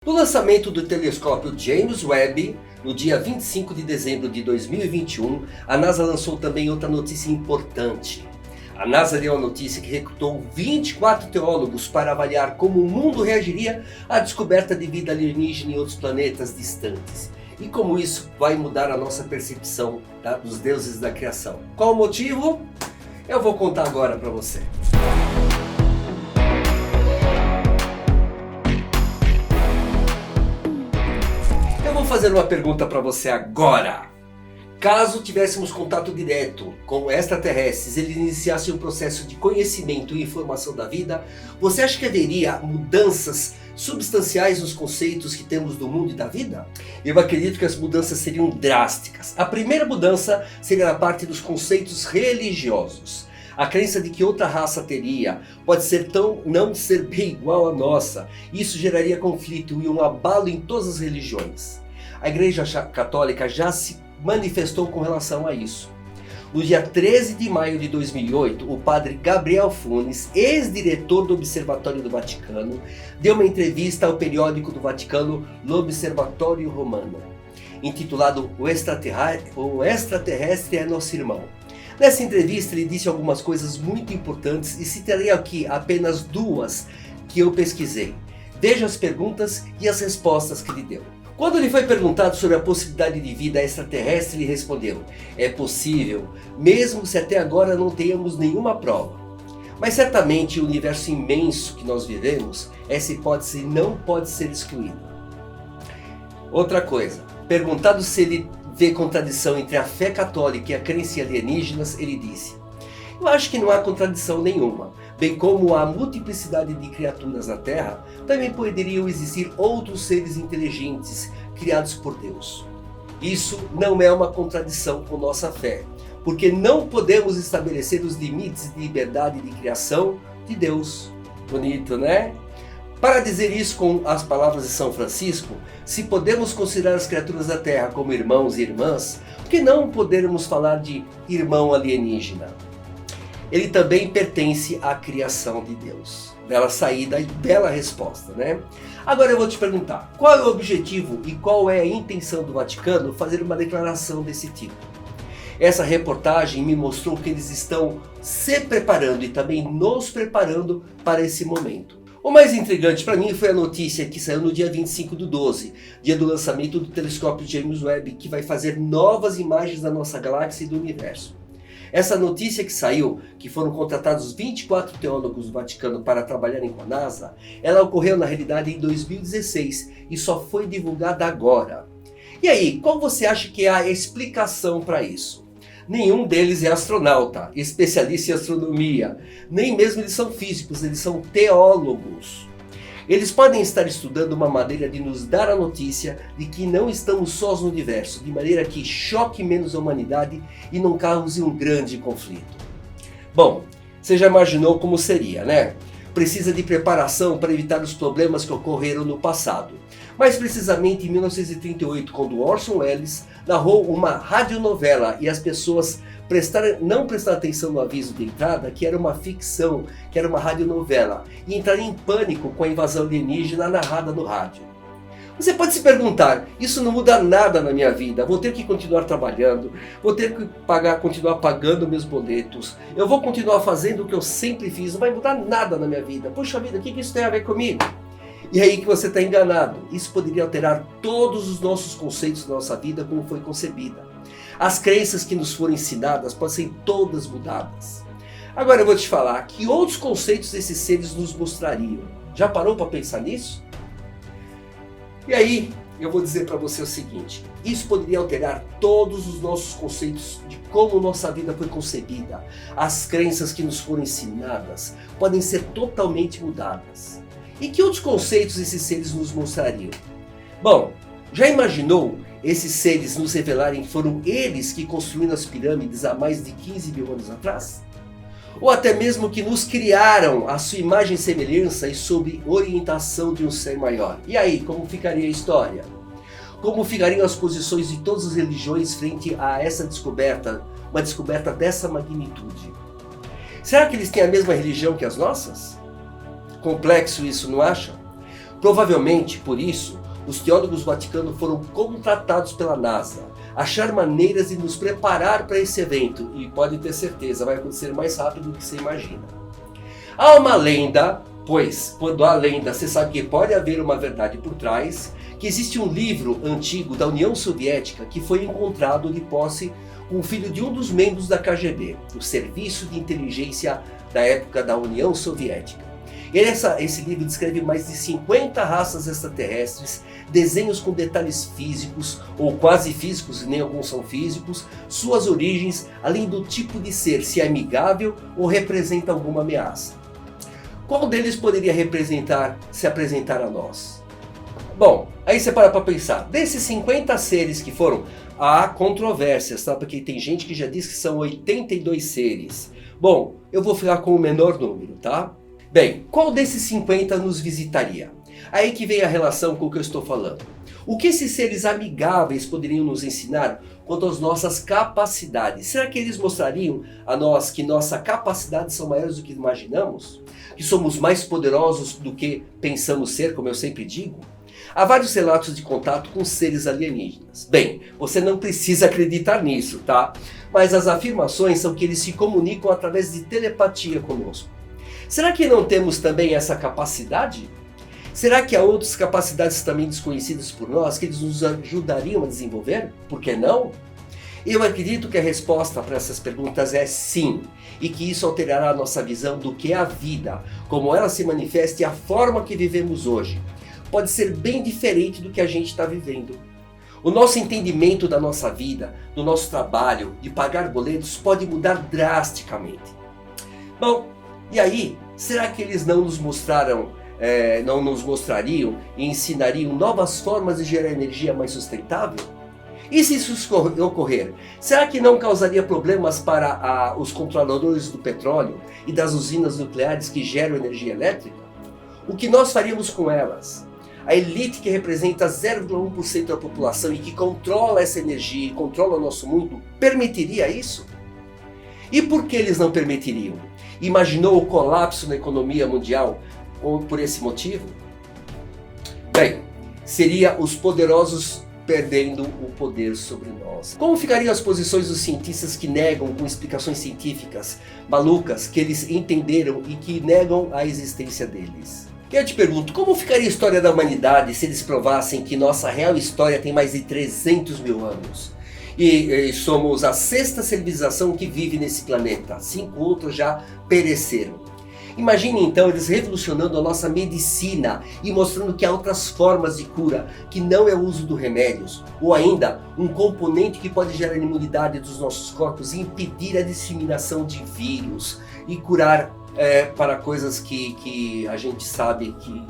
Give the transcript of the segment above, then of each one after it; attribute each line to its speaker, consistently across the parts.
Speaker 1: No lançamento do telescópio James Webb, no dia 25 de dezembro de 2021, a NASA lançou também outra notícia importante. A NASA deu a notícia que recrutou 24 teólogos para avaliar como o mundo reagiria à descoberta de vida alienígena em outros planetas distantes. E como isso vai mudar a nossa percepção dos deuses da criação. Qual o motivo? Eu vou contar agora para você. Eu vou fazer uma pergunta para você agora. Caso tivéssemos contato direto com extraterrestres, eles iniciassem um processo de conhecimento e informação da vida, você acha que haveria mudanças substanciais nos conceitos que temos do mundo e da vida? Eu acredito que as mudanças seriam drásticas. A primeira mudança seria na parte dos conceitos religiosos. A crença de que outra raça teria pode não ser bem igual à nossa. Isso geraria conflito e um abalo em todas as religiões. A Igreja Católica já se manifestou com relação a isso. No dia 13 de maio de 2008, o padre Gabriel Funes, ex-diretor do Observatório do Vaticano, deu uma entrevista ao periódico do Vaticano, L'Osservatore Romano, intitulado O Extraterrestre é Nosso Irmão. Nessa entrevista ele disse algumas coisas muito importantes e citarei aqui apenas duas que eu pesquisei. Veja as perguntas e as respostas que ele deu. Quando lhe foi perguntado sobre a possibilidade de vida extraterrestre, ele respondeu: é possível, mesmo se até agora não tenhamos nenhuma prova. Mas certamente o universo imenso que nós vivemos, essa hipótese não pode ser excluída. Outra coisa, perguntado se ele vê contradição entre a fé católica e a crença em alienígenas, ele disse: eu acho que não há contradição nenhuma. Bem como a multiplicidade de criaturas na Terra, também poderiam existir outros seres inteligentes criados por Deus. Isso não é uma contradição com nossa fé, porque não podemos estabelecer os limites de liberdade de criação de Deus. Bonito, né? Para dizer isso com as palavras de São Francisco, se podemos considerar as criaturas da Terra como irmãos e irmãs, por que não podermos falar de irmão alienígena? Ele também pertence à criação de Deus. Bela saída e bela resposta, né? Agora eu vou te perguntar, qual é o objetivo e qual é a intenção do Vaticano fazer uma declaração desse tipo? Essa reportagem me mostrou que eles estão se preparando e também nos preparando para esse momento. O mais intrigante para mim foi a notícia que saiu no dia 25/12, dia do lançamento do telescópio James Webb, que vai fazer novas imagens da nossa galáxia e do universo. Essa notícia que saiu, que foram contratados 24 teólogos do Vaticano para trabalharem com a NASA, ela ocorreu na realidade em 2016 e só foi divulgada agora. E aí, qual você acha que é a explicação para isso? Nenhum deles é astronauta, especialista em astronomia, nem mesmo eles são físicos, eles são teólogos. Eles podem estar estudando uma maneira de nos dar a notícia de que não estamos sós no universo, de maneira que choque menos a humanidade e não cause um grande conflito. Bom, você já imaginou como seria, né? Precisa de preparação para evitar os problemas que ocorreram no passado. Mais precisamente em 1938, quando Orson Welles narrou uma radionovela e as pessoas não prestaram atenção no aviso de entrada, que era uma ficção, que era uma radionovela, e entraram em pânico com a invasão alienígena narrada no rádio. Você pode se perguntar, isso não muda nada na minha vida, vou ter que continuar trabalhando, vou ter que continuar pagando meus boletos, eu vou continuar fazendo o que eu sempre fiz, não vai mudar nada na minha vida. Puxa vida, o que isso tem a ver comigo? E é aí que você está enganado. Isso poderia alterar todos os nossos conceitos da nossa vida como foi concebida. As crenças que nos foram ensinadas podem ser todas mudadas. Agora eu vou te falar que outros conceitos esses seres nos mostrariam. Já parou para pensar nisso? E aí eu vou dizer para você o seguinte: isso poderia alterar todos os nossos conceitos de como nossa vida foi concebida. As crenças que nos foram ensinadas podem ser totalmente mudadas. E que outros conceitos esses seres nos mostrariam? Bom, já imaginou esses seres nos revelarem que foram eles que construíram as pirâmides há mais de 15 mil anos atrás? Ou até mesmo que nos criaram a sua imagem e semelhança e sob orientação de um ser maior? E aí, como ficaria a história? Como ficariam as posições de todas as religiões frente a essa descoberta, uma descoberta dessa magnitude? Será que eles têm a mesma religião que as nossas? Complexo isso, não acha? Provavelmente, por isso, os teólogos vaticanos foram contratados pela NASA, achar maneiras de nos preparar para esse evento, e pode ter certeza, vai acontecer mais rápido do que você imagina. Há uma lenda, pois quando há lenda você sabe que pode haver uma verdade por trás, que existe um livro antigo da União Soviética que foi encontrado de posse com o filho de um dos membros da KGB, o Serviço de Inteligência da época da União Soviética. Esse livro descreve mais de 50 raças extraterrestres, desenhos com detalhes físicos, ou quase físicos, nem alguns são físicos, suas origens, além do tipo de ser, se é amigável ou representa alguma ameaça. Qual deles poderia se apresentar a nós? Bom, aí você para pensar, desses 50 seres que foram, há controvérsias, tá? Porque tem gente que já diz que são 82 seres. Bom, eu vou ficar com o menor número, tá? Bem, qual desses 50 nos visitaria? Aí que vem a relação com o que eu estou falando. O que esses seres amigáveis poderiam nos ensinar quanto às nossas capacidades? Será que eles mostrariam a nós que nossas capacidades são maiores do que imaginamos? Que somos mais poderosos do que pensamos ser, como eu sempre digo? Há vários relatos de contato com seres alienígenas. Bem, você não precisa acreditar nisso, tá? Mas as afirmações são que eles se comunicam através de telepatia conosco. Será que não temos também essa capacidade? Será que há outras capacidades também desconhecidas por nós que eles nos ajudariam a desenvolver? Por que não? Eu acredito que a resposta para essas perguntas é sim, e que isso alterará a nossa visão do que é a vida, como ela se manifesta e a forma que vivemos hoje. Pode ser bem diferente do que a gente está vivendo. O nosso entendimento da nossa vida, do nosso trabalho, de pagar boletos pode mudar drasticamente. Bom, e aí, será que eles não nos mostrariam e ensinariam novas formas de gerar energia mais sustentável? E se isso ocorrer, será que não causaria problemas para os controladores do petróleo e das usinas nucleares que geram energia elétrica? O que nós faríamos com elas? A elite que representa 0,1% da população e que controla essa energia e controla o nosso mundo, permitiria isso? E por que eles não permitiriam? Imaginou o colapso na economia mundial por esse motivo? Bem, seria os poderosos perdendo o poder sobre nós. Como ficariam as posições dos cientistas que negam com explicações científicas malucas que eles entenderam e que negam a existência deles? Eu te pergunto, como ficaria a história da humanidade se eles provassem que nossa real história tem mais de 300 mil anos? E somos a 6ª civilização que vive nesse planeta. 5 outras já pereceram. Imagine então eles revolucionando a nossa medicina e mostrando que há outras formas de cura, que não é o uso de remédios, ou ainda um componente que pode gerar imunidade dos nossos corpos e impedir a disseminação de vírus e curar para coisas que a gente sabe que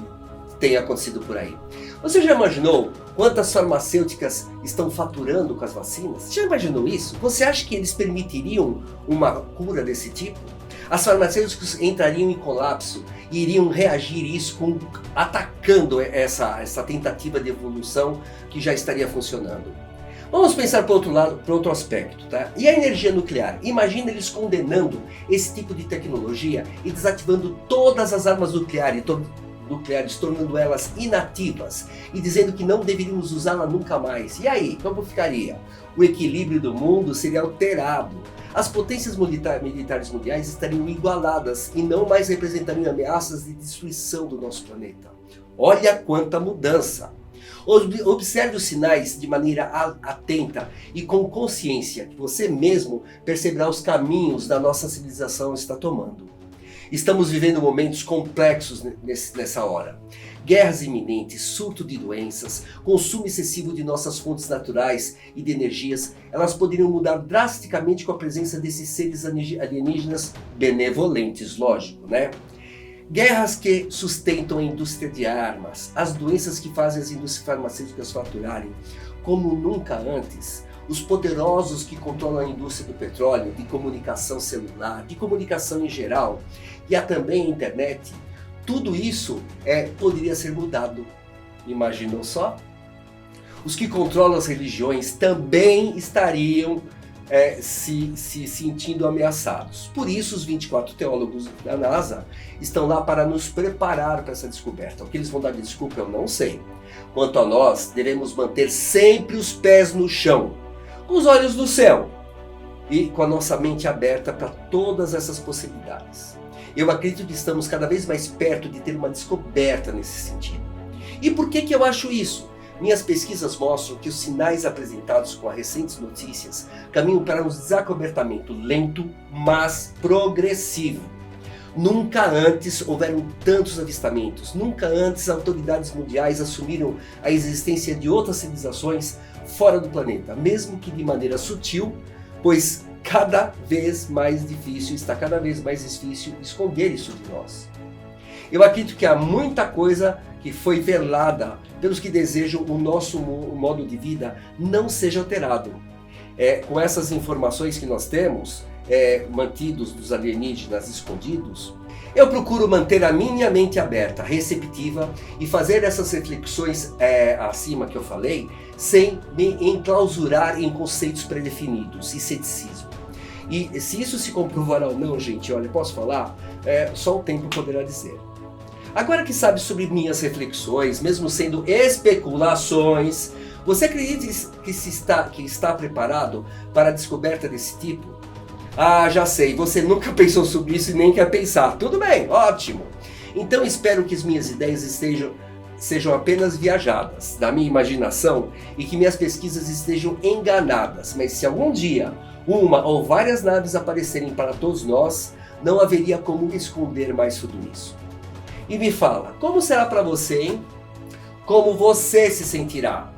Speaker 1: tem acontecido por aí. Você já imaginou quantas farmacêuticas estão faturando com as vacinas? Você já imaginou isso? Você acha que eles permitiriam uma cura desse tipo? As farmacêuticas entrariam em colapso e iriam reagir isso atacando essa tentativa de evolução que já estaria funcionando. Vamos pensar por outro aspecto, tá? E a energia nuclear? Imagina eles condenando esse tipo de tecnologia e desativando todas as armas nucleares, tornando elas inativas e dizendo que não deveríamos usá-la nunca mais. E aí, como ficaria? O equilíbrio do mundo seria alterado. As potências militares mundiais estariam igualadas e não mais representariam ameaças de destruição do nosso planeta. Olha quanta mudança! Observe os sinais de maneira atenta e com consciência, que você mesmo perceberá os caminhos da nossa civilização está tomando. Estamos vivendo momentos complexos nessa hora. Guerras iminentes, surto de doenças, consumo excessivo de nossas fontes naturais e de energias, elas poderiam mudar drasticamente com a presença desses seres alienígenas benevolentes, lógico, né? Guerras que sustentam a indústria de armas, as doenças que fazem as indústrias farmacêuticas faturarem como nunca antes, os poderosos que controlam a indústria do petróleo, de comunicação celular, de comunicação em geral, e há também a internet, tudo isso poderia ser mudado. Imaginou só? Os que controlam as religiões também estariam se sentindo ameaçados. Por isso os 24 teólogos da NASA estão lá para nos preparar para essa descoberta. O que eles vão dar de desculpa eu não sei. Quanto a nós, devemos manter sempre os pés no chão, com os olhos no céu e com a nossa mente aberta para todas essas possibilidades. Eu acredito que estamos cada vez mais perto de ter uma descoberta nesse sentido. E por que eu acho isso? Minhas pesquisas mostram que os sinais apresentados com as recentes notícias caminham para um desacobertamento lento, mas progressivo. Nunca antes houveram tantos avistamentos, nunca antes autoridades mundiais assumiram a existência de outras civilizações fora do planeta, mesmo que de maneira sutil, pois está cada vez mais difícil esconder isso de nós. Eu acredito que há muita coisa que foi velada pelos que desejam o nosso modo de vida não seja alterado. Com essas informações que nós temos, mantidos dos alienígenas escondidos, eu procuro manter a minha mente aberta, receptiva e fazer essas reflexões acima que eu falei, sem me enclausurar em conceitos predefinidos e ceticismo. E se isso se comprovará ou não, gente, olha, posso falar? Só o tempo poderá dizer. Agora que sabe sobre minhas reflexões, mesmo sendo especulações, você acredita que está preparado para a descoberta desse tipo? Ah, já sei, você nunca pensou sobre isso e nem quer pensar. Tudo bem, ótimo. Então espero que as minhas ideias sejam apenas viajadas da minha imaginação e que minhas pesquisas estejam enganadas. Mas se algum dia uma ou várias naves aparecerem para todos nós, não haveria como esconder mais tudo isso. E me fala, como será para você, hein? Como você se sentirá?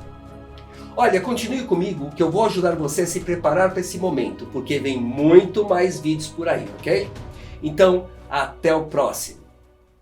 Speaker 1: Olha, continue comigo que eu vou ajudar você a se preparar para esse momento, porque vem muito mais vídeos por aí, ok? Então, até o próximo.